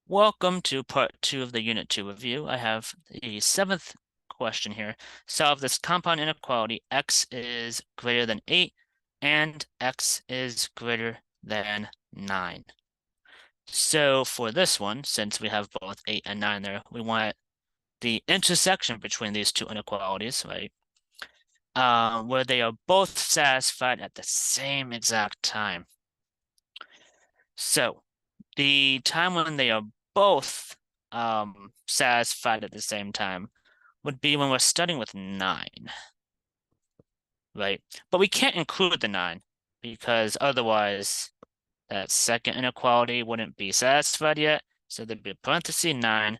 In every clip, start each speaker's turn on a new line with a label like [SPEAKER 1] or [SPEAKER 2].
[SPEAKER 1] Welcome to part 2 of the Unit 2 review. I have the 7th question here. Solve this compound inequality. X is greater than 8 and X is greater than 9. So for this one, since we have both 8 and 9 there, we want the intersection between these two inequalities, right? Where they are both satisfied at the same exact time. So the time when they are both satisfied at the same time would be when we're starting with 9, right? But we can't include the 9 because otherwise that second inequality wouldn't be satisfied yet. So there'd be a parenthesis 9,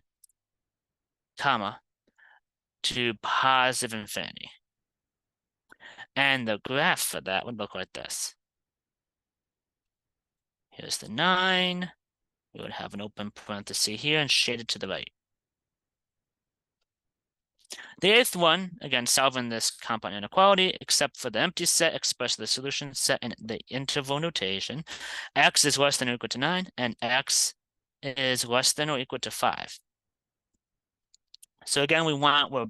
[SPEAKER 1] comma, to positive infinity. And the graph for that would look like this. Here's the 9. We would have an open parenthesis here and shaded to the right. The 8th one, again, solving this compound inequality, except for the empty set, express the solution set in the interval notation. X is less than or equal to 9, and X is less than or equal to 5. So again, we want where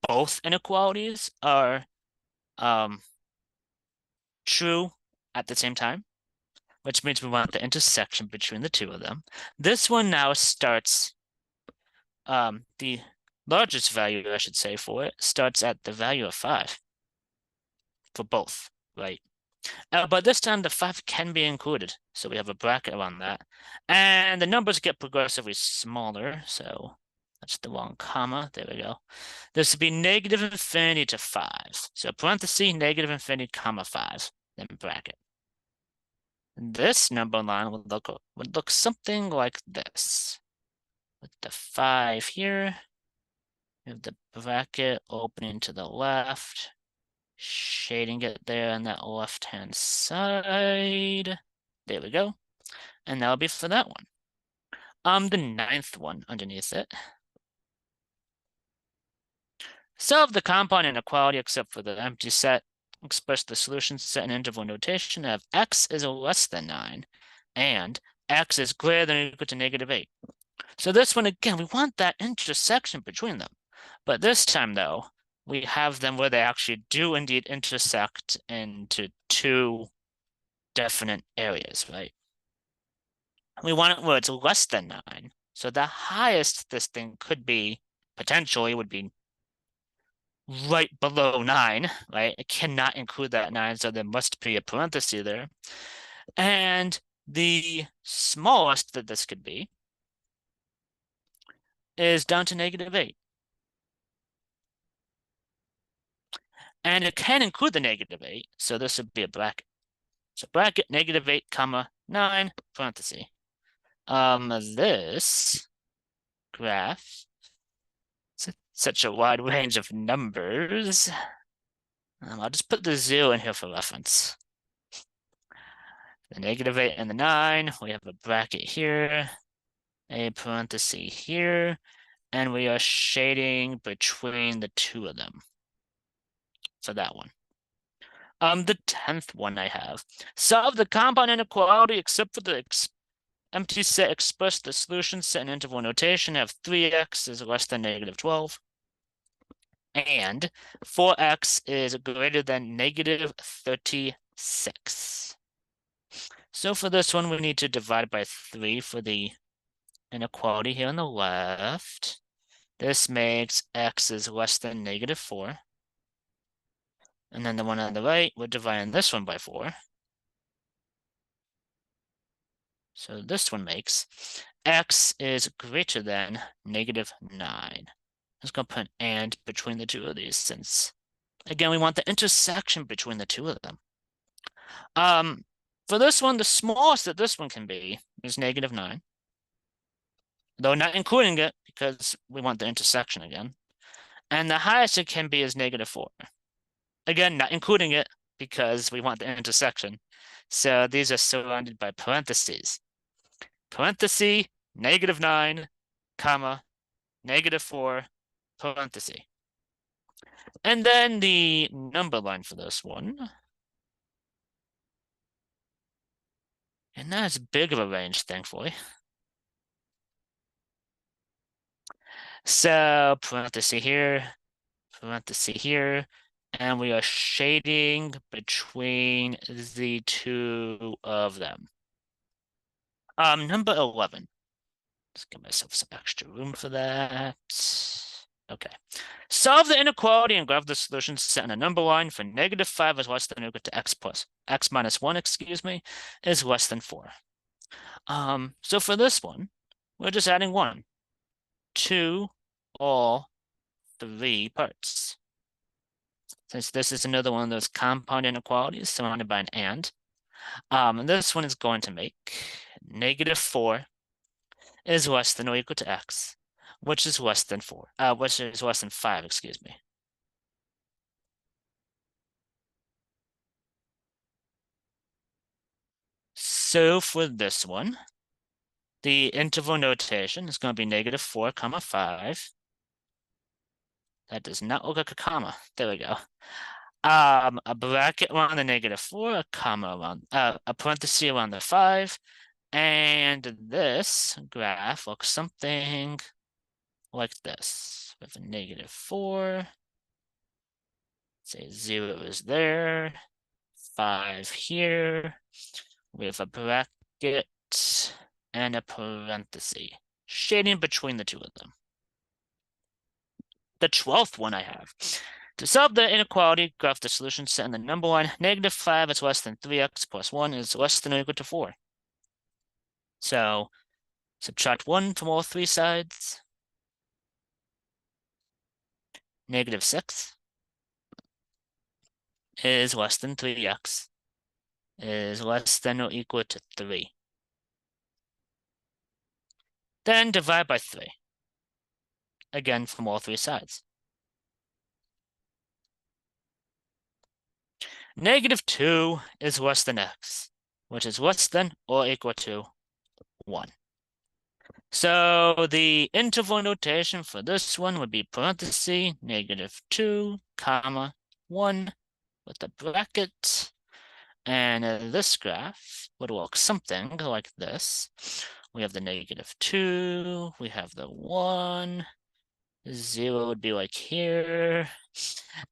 [SPEAKER 1] both inequalities are true at the same time, which means we want the intersection between the two of them. This one now starts, the largest value, I should say, for it starts at the value of 5 for both, right? But this time the 5 can be included, so we have a bracket around that. And the numbers get progressively smaller, so that's the wrong comma. There we go. This would be negative infinity to 5. So parenthesis, negative infinity, comma 5, then bracket. This number line would look something like this. With the 5 here, we have the bracket opening to the left, shading it there on that left-hand side. There we go. And that'll be for that one. The 9th one underneath it. Solve the compound inequality except for the empty set. Express the solution set in interval notation of x is less than 9 and x is greater than or equal to negative 8. So this one, again, we want that intersection between them. But this time, though, we have them where they actually do indeed intersect into two definite areas, right? We want it where it's less than 9. So the highest this thing could be, potentially, would be right below 9, right? It cannot include that 9, so there must be a parenthesis there. And the smallest that this could be is down to negative 8. And it can include the negative 8, so this would be a bracket. So bracket negative 8, comma 9, parenthesis. This graph, such a wide range of numbers. I'll just put the 0 in here for reference. The negative 8 and the 9, we have a bracket here, a parenthesis here, and we are shading between the two of them for that one. The 10th one I have. Solve the compound inequality except for the empty set, express the solution set in interval notation, have 3x is less than negative 12. And 4x is greater than negative 36. So for this one, we need to divide by 3 for the inequality here on the left. This makes x is less than negative 4. And then the one on the right, we're dividing this one by 4. So this one makes x is greater than negative 9. Let's go put an and between the two of these since, again, we want the intersection between the two of them. For this one, the smallest that this one can be is negative 9. Though not including it because we want the intersection again. And the highest it can be is negative 4. Again, not including it because we want the intersection. So these are surrounded by parentheses. Parenthesis, negative 9, comma, negative 4, parenthesis. And then the number line for this one. And that's big of a range, thankfully. So parenthesis here, and we are shading between the two of them. Number 11. Let's give myself some extra room for that. Okay. Solve the inequality and graph the solution set in a number line for -5 is less than or equal to x minus 1, excuse me, is less than 4. So for this one, we're just adding 1 to all 3 parts. Since this is another one of those compound inequalities surrounded by an and this one is going to make -4 is less than or equal to x, which is less than 4, which is less than 5, excuse me. So for this one, the interval notation is going to be -4, 5. That does not look like a comma. There we go. A bracket around the -4, a comma around, a parenthesis around the 5, and this graph looks something like this. With a -4, say 0 is there, 5 here. We have a bracket and a parenthesis, shading between the two of them. The 12th one I have. To solve the inequality, graph the solution set in the number line. -5 is less than 3x plus 1 is less than or equal to 4. So subtract 1 from all 3 sides. -6 is less than 3x is less than or equal to 3. Then divide by 3. Again, from all 3 sides. -2 is less than x, which is less than or equal to 1. So the interval notation for this one would be parenthesis -2, comma 1 with a bracket. And this graph would look something like this. We have the -2, we have the 1, 0 would be like here,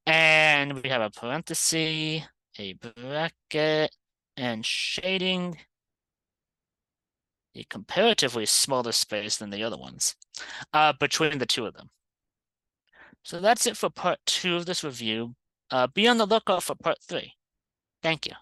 [SPEAKER 1] and we have a parenthesis, a bracket, and shading a comparatively smaller space than the other ones between the two of them. So that's it for part 2 of this review. Be on the lookout for part 3. Thank you.